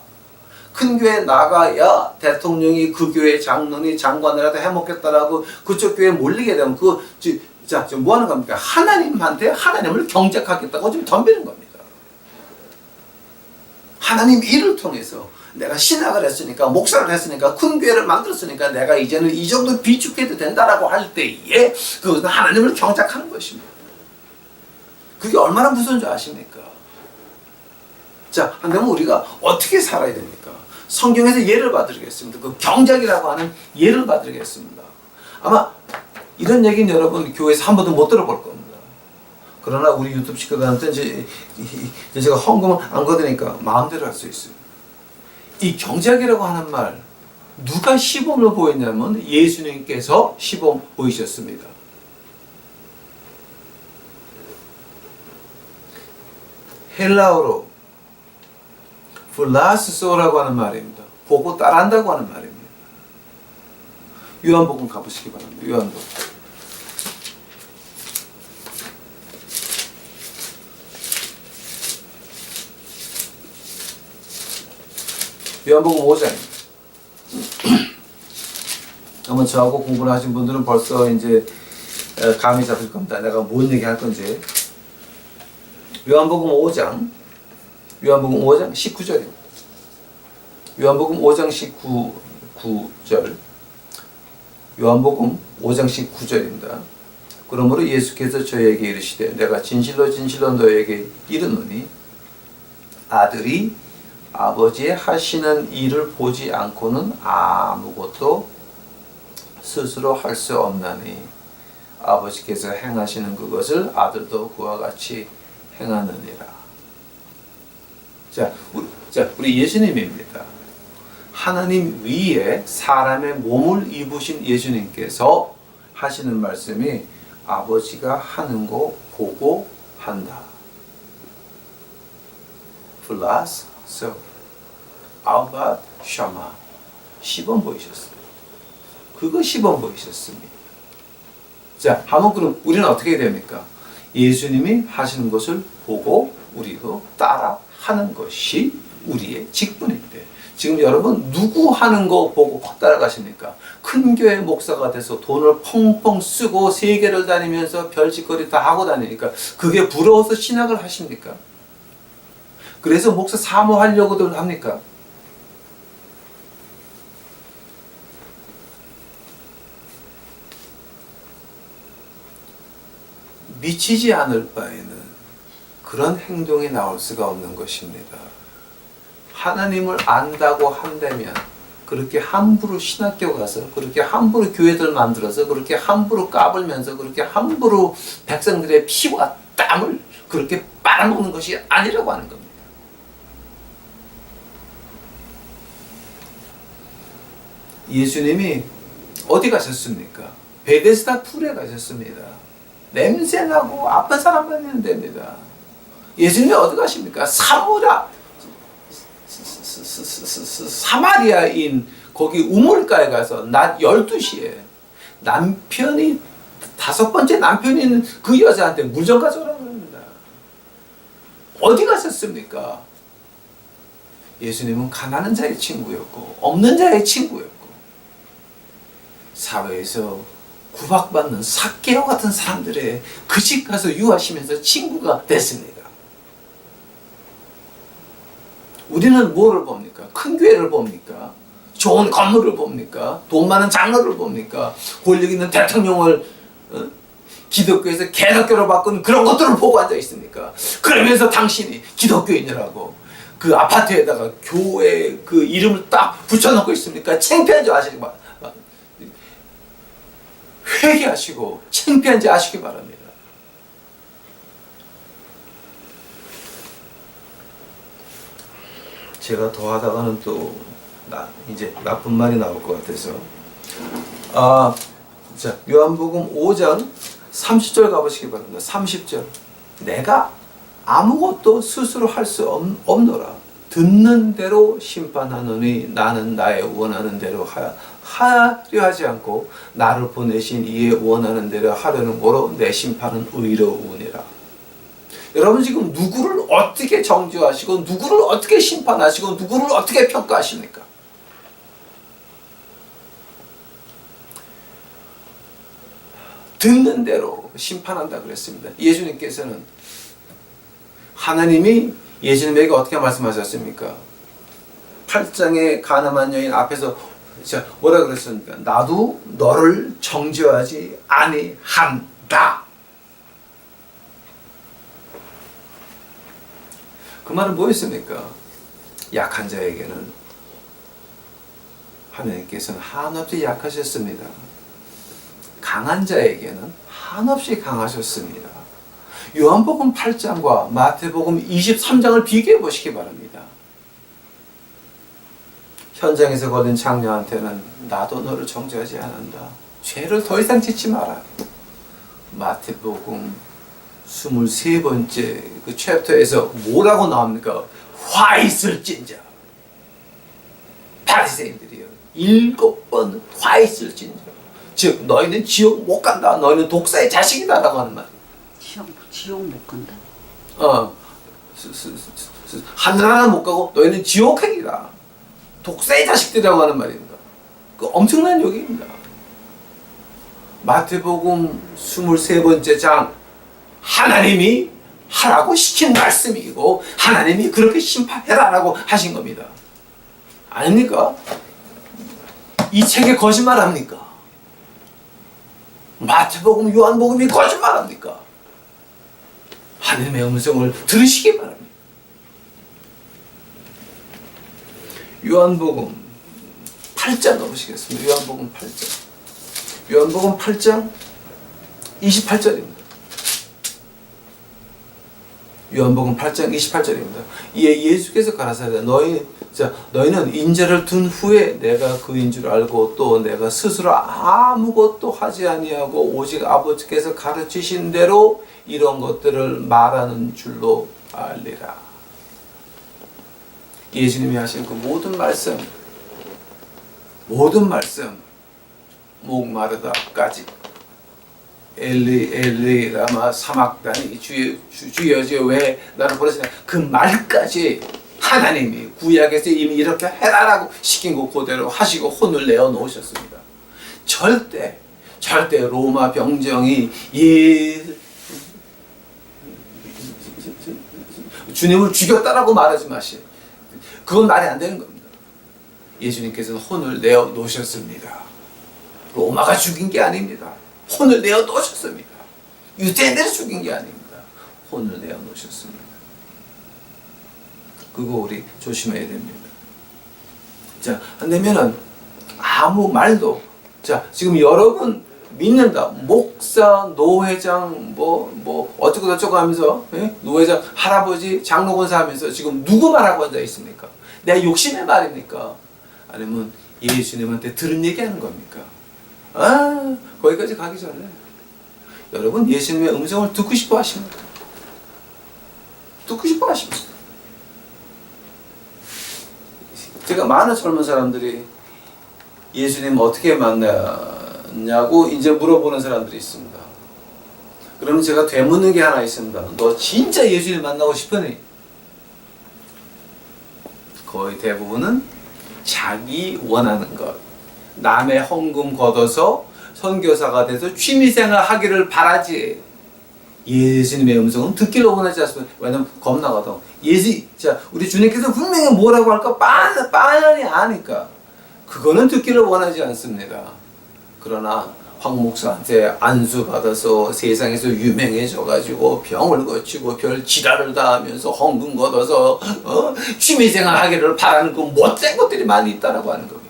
대통령이 그 교회 장로니 장관이라도 해먹겠다라고 그쪽 교회에 몰리게 되면 지금 뭐 하는 겁니까? 하나님한테 하나님을 경작하겠다고 지금 덤비는 겁니다. 하나님 일을 통해서 내가 신학을 했으니까 목사를 했으니까 큰 교회를 만들었으니까 내가 이제는 이 정도 비축해도 된다라고 할 때에 그것은 하나님을 경작하는 것입니다. 그게 얼마나 무서운 줄 아십니까? 자, 그러면 우리가 어떻게 살아야 됩니까? 성경에서 예를 봐드리겠습니다. 그 경작이라고 하는 예를 봐드리겠습니다. 아마 이런 얘기는 여러분 교회에서 한 번도 못 들어볼 겁니다. 그러나 우리 유튜브 식구들한테 이제 제가 헌금을 안 거두니까 마음대로 할 수 있어요. 이 경작이라고 하는 말 누가 시범을 보였냐면 예수님께서 시범 보이셨습니다. 헬라어로 플라스소라고 하는 말입니다. 보고 따라한다고 하는 말입니다. 요한복음 가보시기 바랍니다. 요한복음. 요한복음 5장입니다. 아마 저하고 공부를 하신 분들은 벌써 이제 감이 잡힐 겁니다. 내가 뭔 얘기 할 건지. 요한복음 5장 19절입니다. 요한복음 5장 19절. 요한복음 5장 19절입니다. 그러므로 예수께서 저에게 이르시되 내가 진실로 진실로 너에게 이르노니 아들이 아버지의 하시는 일을 보지 않고는 아무것도 스스로 할 수 없나니 아버지께서 행하시는 그것을 아들도 그와 같이 행하느니라. 우리 예수님입니다. 하나님 위에 사람의 몸을 입으신 예수님께서 하시는 말씀이 아버지가 하는 거 보고 한다. 플러스 서 아우갓 샤마 시범 보이셨습니다. 그거 시범 보이셨습니다. 자, 한번 그럼 우리는 어떻게 해야 됩니까? 예수님이 하시는 것을 보고 우리도 따라 하는 것이 우리의 직분인데 지금 여러분 누구 하는 거 보고 따라가십니까? 큰 교회 목사가 돼서 돈을 펑펑 쓰고 세계를 다니면서 별짓거리 다 하고 다니니까 그게 부러워서 신학을 하십니까? 그래서 목사 사모하려고들 합니까? 미치지 않을 바에는 그런 행동이 나올 수가 없는 것입니다. 하나님을 안다고 한다면 그렇게 함부로 신학교 가서 그렇게 함부로 교회들 만들어서 그렇게 함부로 까불면서 그렇게 함부로 백성들의 피와 땀을 그렇게 빨아먹는 것이 아니라고 하는 겁니다. 예수님이 어디 가셨습니까? 베데스다 풀에 가셨습니다. 냄새나고 아픈 사람만 있는 데입니다. 예수님이 어디 가십니까? 사마리아인 거기 우물가에 가서 낮 12시에 남편이 다섯 번째 남편이 있는 그 여자한테 물 좀 가져오라고 합니다. 어디 가셨습니까? 예수님은 가난한 자의 친구였고 없는 자의 친구였고 사회에서 구박받는 삭개오 같은 사람들의 그 집 가서 유하시면서 친구가 됐습니다. 우리는 뭐를 봅니까? 큰 교회를 봅니까? 좋은 건물을 봅니까? 돈 많은 장로를 봅니까? 권력 있는 대통령을 기독교에서 개독교로 바꾸는 그런 것들을 보고 앉아 있습니까? 그러면서 당신이 기독교인이라고 그 아파트에다가 교회 그 이름을 딱 붙여놓고 있습니까? 창피한지 아시기 바랍니다. 회개하시고 창피한지 아시기 바랍니다. 제가 더 하다가는 또 이제 나쁜 말이 나올 것 같아서 자 요한복음 5장 30절 가보시기 바랍니다. 30절 내가 아무것도 스스로 할 수 없노라. 듣는 대로 심판하노니 나는 나의 원하는 대로 하려 하지 않고 나를 보내신 이의 원하는 대로 하려는 거로 내 심판은 의로우니라. 여러분 지금 누구를 어떻게 정죄하시고 누구를 어떻게 심판하시고 누구를 어떻게 평가하십니까? 듣는 대로 심판한다 그랬습니다. 예수님께서는 하나님이 예수님에게 어떻게 말씀하셨습니까? 8장의 가늠한 여인 앞에서 뭐라 그랬습니까? 나도 너를 정죄하지 아니한다. 그 말은 뭐였습니까? 약한 자에게는 하나님께서는 한없이 약하셨습니다. 강한 자에게는 한없이 강하셨습니다. 요한복음 8장과 마태복음 23장을 비교해 보시기 바랍니다. 현장에서 걸린 장녀한테는 나도 너를 정죄하지 않는다. 죄를 더 이상 짓지 마라. 마태복음 23번째 그 챕터에서 뭐라고 나옵니까? 화 있을진자. 바리새인들이요. 7번 화 있을진자. 즉 너희는 지옥 못 간다. 너희는 독사의 자식이다라고 하는 말. 지옥 못 간다. 하늘 하나 못 가고 너희는 지옥행이다. 독사의 자식들이라고 하는 말입니다. 그 엄청난 욕입니다. 마태복음 23번째 장 하나님이 하라고 시킨 말씀이고 하나님이 그렇게 심판해라라고 하신 겁니다. 아닙니까? 이 책에 거짓말합니까? 마태복음, 요한복음이 거짓말합니까? 하나님의 음성을 들으시기 바랍니다. 요한복음 8장 가보시겠습니다. 요한복음 8장. 요한복음 8장 28절입니다. 요한복음 8장 28절입니다. 이에 예수께서 가라사대 너희는 인자를 둔 후에 내가 그인 줄 알고 또 내가 스스로 아무것도 하지 아니하고 오직 아버지께서 가르치신 대로 이런 것들을 말하는 줄로 알리라. 예수님이 하신 그 모든 말씀 목마르다까지 엘리 엘리 라마 사막다니 주여 왜 나를 버리시냐 그 말까지 하나님이 구약에서 이미 이렇게 해라라고 시킨 거 그대로 하시고 혼을 내어 놓으셨습니다. 절대 로마 병정이 주님을 죽였다라고 말하지 마세요. 그건 말이 안 되는 겁니다. 예수님께서는 혼을 내어 놓으셨습니다. 로마가 죽인 게 아닙니다. 혼을 내어 놓으셨습니다. 유대인들이 죽인 게 아닙니다. 혼을 내어 놓으셨습니다. 그거 우리 조심해야 됩니다. 자, 안 되면은 아무 말도, 자, 지금 여러분 믿는다. 목사, 노회장, 어쩌고 저쩌고 하면서, 예? 노회장, 할아버지, 장로권사 하면서 지금 누구 말하고 앉아 있습니까? 내 욕심의 말입니까? 아니면 예수님한테 들은 얘기 하는 겁니까? 거기까지 가기 전에 여러분 예수님의 음성을 듣고 싶어 하십니까? 듣고 싶어 하십니까? 제가 많은 젊은 사람들이 예수님 어떻게 만나냐고 이제 물어보는 사람들이 있습니다. 그러면 제가 되묻는 게 하나 있습니다. 너 진짜 예수님 만나고 싶으니? 거의 대부분은 자기 원하는 것, 남의 헌금 걷어서 선교사가 돼서 취미생활 하기를 바라지, 예수님의 음성은 듣기를 원하지 않습니다. 왜냐면 겁나거든. 자, 우리 주님께서 분명히 뭐라고 할까 빤히 아니까 그거는 듣기를 원하지 않습니다. 그러나 황 목사한테 안수받아서 세상에서 유명해져가지고 병을 고치고 별 지랄을 다 하면서 헌금 걷어서 취미생활 하기를 바라는 그 못된 것들이 많이 있다라고 하는 겁니다.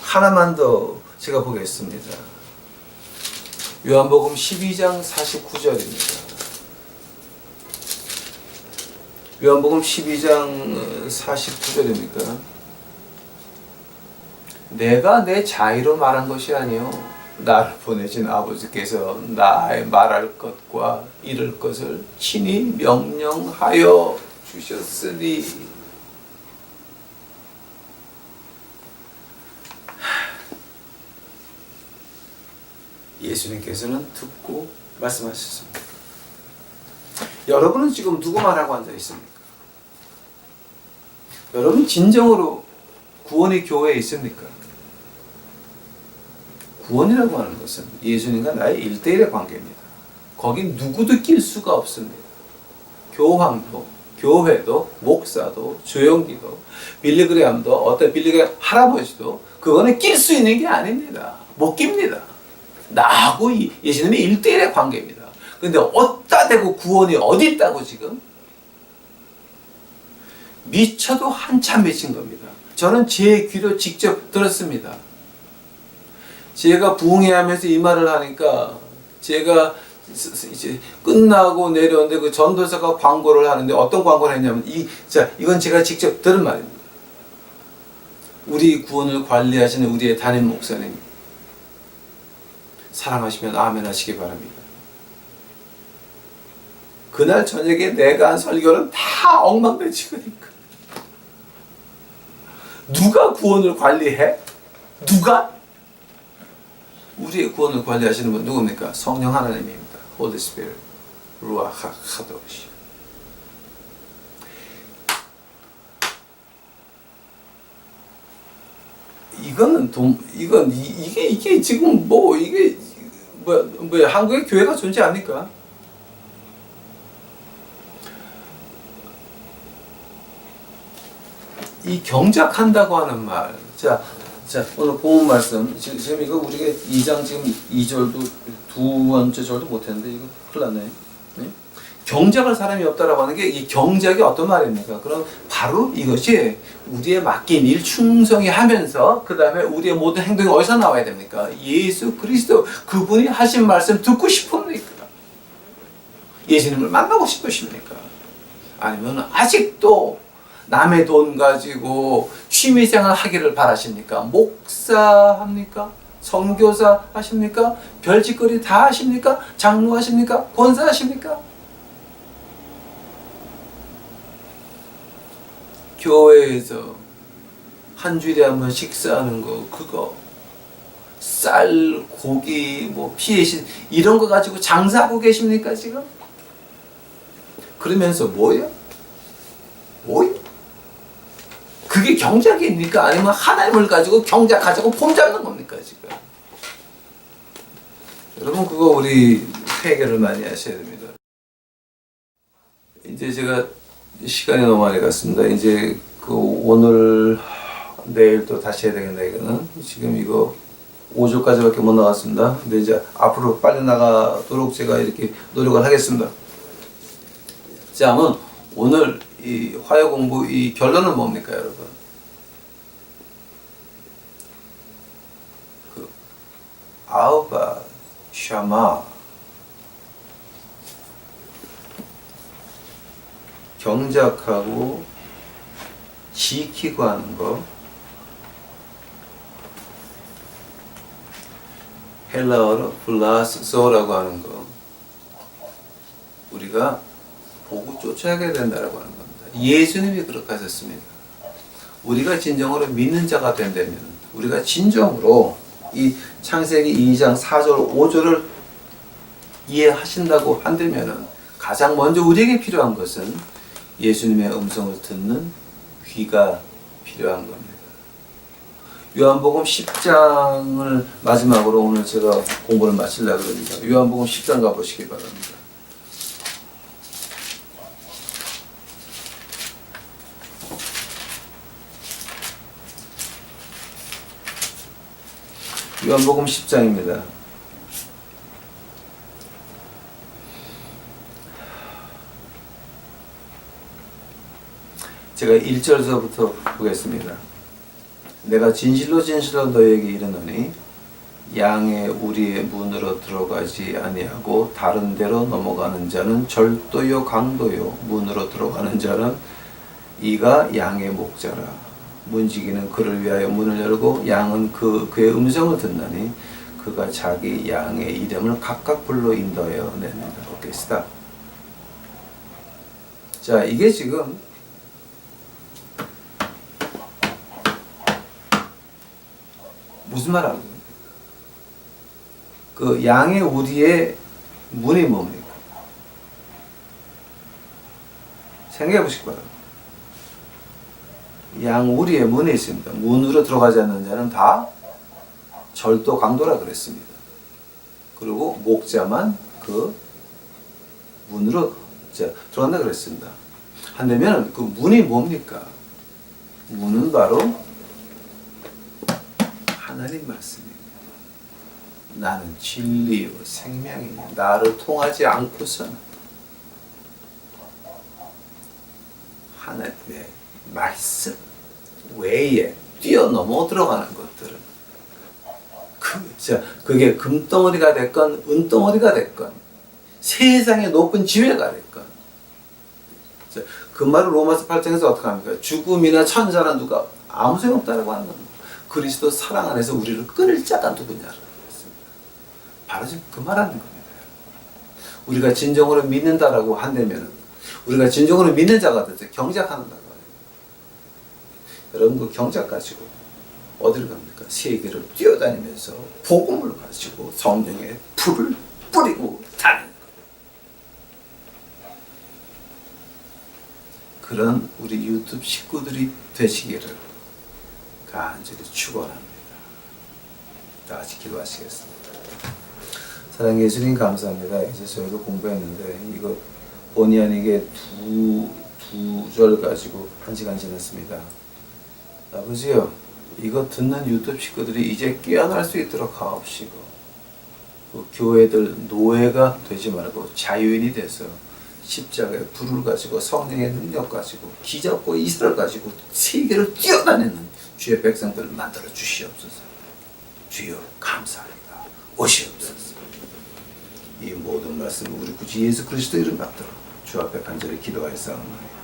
하나만 더 제가 보겠습니다. 요한복음 12장 49절입니다. 요한복음 12장 49절입니까? 내가 내 자의로 말한 것이 아니요 나를 보내신 아버지께서 나의 말할 것과 이룰 것을 친히 명령하여 주셨으니. 예수님께서는 듣고 말씀하셨습니다. 여러분은 지금 누구 말하고 앉아 있습니까? 여러분 진정으로 구원의 교회에 있습니까? 구원이라고 하는 것은 예수님과 나의 1대1의 관계입니다. 거긴 누구도 낄 수가 없습니다. 교황도, 교회도, 목사도, 조용기도, 빌리그레암도, 어떤 빌리그레암 할아버지도 그거는 낄 수 있는 게 아닙니다. 못 낍니다. 나하고 예수님의 1대1의 관계입니다. 근데 어디다 대고 구원이 어디 있다고 지금? 미쳐도 한참 미친 겁니다. 저는 제 귀로 직접 들었습니다. 제가 부흥회하면서 이 말을 하니까 제가 이제 끝나고 내려오는데 그 전도사가 광고를 하는데 어떤 광고를 했냐면 이건 제가 직접 들은 말입니다. 우리 구원을 관리하시는 우리의 담임 목사님 사랑하시면 아멘 하시기 바랍니다. 그날 저녁에 내가 한 설교는 다 엉망진창이니까. 누가 구원을 관리해? 누가? 우리의 구원을 관리하시는 분 누굽니까? 성령 하나님입니다. Holy Spirit, 루아흐 하도시. 이게 지금 한국에 교회가 존재합니까? 이 경작한다고 하는 말. 자, 오늘 본문 말씀. 지금 이거 우리가 2장 지금 2절도 두 번째 절도 못했는데 이거 큰일 났네. 네? 경작할 사람이 없다라고 하는 게 이 경작이 어떤 말입니까? 그럼 바로 이것이 우리의 맡긴 일 충성히 하면서 그 다음에 우리의 모든 행동이 어디서 나와야 됩니까? 예수 그리스도 그분이 하신 말씀 듣고 싶습니까? 예수님을 만나고 싶으십니까? 아니면 아직도 남의 돈 가지고 취미생활 하기를 바라십니까? 목사 합니까? 선교사 하십니까? 별짓거리 다 하십니까? 장로 하십니까? 권사 하십니까? 교회에서 한 주일에 한 번 식사하는 거 그거 쌀, 고기, 피해신 이런 거 가지고 장사하고 계십니까 지금? 그러면서 뭐예요? 뭐예요? 그게 경작입니까? 아니면 하나님을 가지고 경작하자고 폼 잡는 겁니까 지금? 여러분 그거 우리 회개를 많이 하셔야 됩니다. 이제 제가 시간이 너무 많이 갔습니다. 이제 그 오늘 내일 또 다시 해야 되겠네 이거는. 지금 이거 5조까지밖에 못 나갔습니다. 근데 이제 앞으로 빨리 나가도록 제가 이렇게 노력을 하겠습니다. 자, 그러면 오늘 이 화요 공부 이 결론은 뭡니까, 여러분? 그 아우바 샤마 경작하고 지키고 하는 거. 헬라어로 플라스소라고 하는 거. 우리가 보고 쫓아가야 된다라고 하는 겁니다. 예수님이 그렇게 하셨습니다. 우리가 진정으로 믿는 자가 된다면, 우리가 진정으로 이 창세기 2장 4절 5절을 이해하신다고 한다면 가장 먼저 우리에게 필요한 것은 예수님의 음성을 듣는 귀가 필요한 겁니다. 요한복음 10장을 마지막으로 오늘 제가 공부를 마치려고 합니다. 요한복음 10장 가보시기 바랍니다. 요한복음 10장입니다. 제가 1절서부터 보겠습니다. 내가 진실로 진실로 너에게 이르노니 양의 우리의 문으로 들어가지 아니하고 다른 데로 넘어가는 자는 절도요 강도요 문으로 들어가는 자는 이가 양의 목자라. 문지기는 그를 위하여 문을 열고 양은 그의 음성을 듣나니 그가 자기 양의 이름을 각각 불러 인도하여 냅니다. 오케이, 스탑. 자, 이게 지금 무슨 말 하는 겁니까? 그 양의 우리의 문이 뭡니까? 생각해 보시기 바랍니다. 양 우리의 문이 있습니다. 문으로 들어가지 않는 자는 다 절도 강도라 그랬습니다. 그리고 목자만 그 문으로 들어간다 그랬습니다. 한다면 그 문이 뭡니까? 문은 바로 하나님 말씀입니다. 나는 진리요 생명이니 나를 통하지 않고서는 하나님의 말씀 외에 뛰어넘어 들어가는 것들은 그게 금덩어리가 됐건 은덩어리가 됐건 세상의 높은 지회가 됐건 그 말을 로마서 8장에서 어떻게 합니까? 죽음이나 천사나 누가 아무 소용없다라고 하는 겁니다. 그리스도 사랑 안에서 우리를 끊을 자가 누구냐라고 했습니다. 바로 지금 그 말하는 겁니다. 우리가 진정으로 믿는다라고 한다면 우리가 진정으로 믿는 자가 돼서 경작한다고 해요. 여러분 그 경작 가지고 어디를 갑니까? 세계를 뛰어다니면서 복음을 가지고 성령의 불을 뿌리고 다니는 거예요. 그런 우리 유튜브 식구들이 되시기를 간절히 축원합니다. 다 같이 기도하시겠습니다. 사랑의 예수님 감사합니다. 이제 저희도 공부했는데 이거 본의 아니게 두 절 가지고 1시간 지났습니다. 아버지요, 이거 듣는 유튜브 식구들이 이제 깨어날 수 있도록 하옵시고 그 교회들 노예가 되지 말고 자유인이 돼서 십자가의 불을 가지고 성령의 능력 가지고 기적과 이슬을 가지고 세계를 뛰어다니는 주의 백성들을 만들어 주시옵소서. 주여 감사합니다. 오시옵소서. 이 모든 말씀을 우리 구주 예수 그리스도 이름 받들어 주 앞에 간절히 기도하였사옵나이다.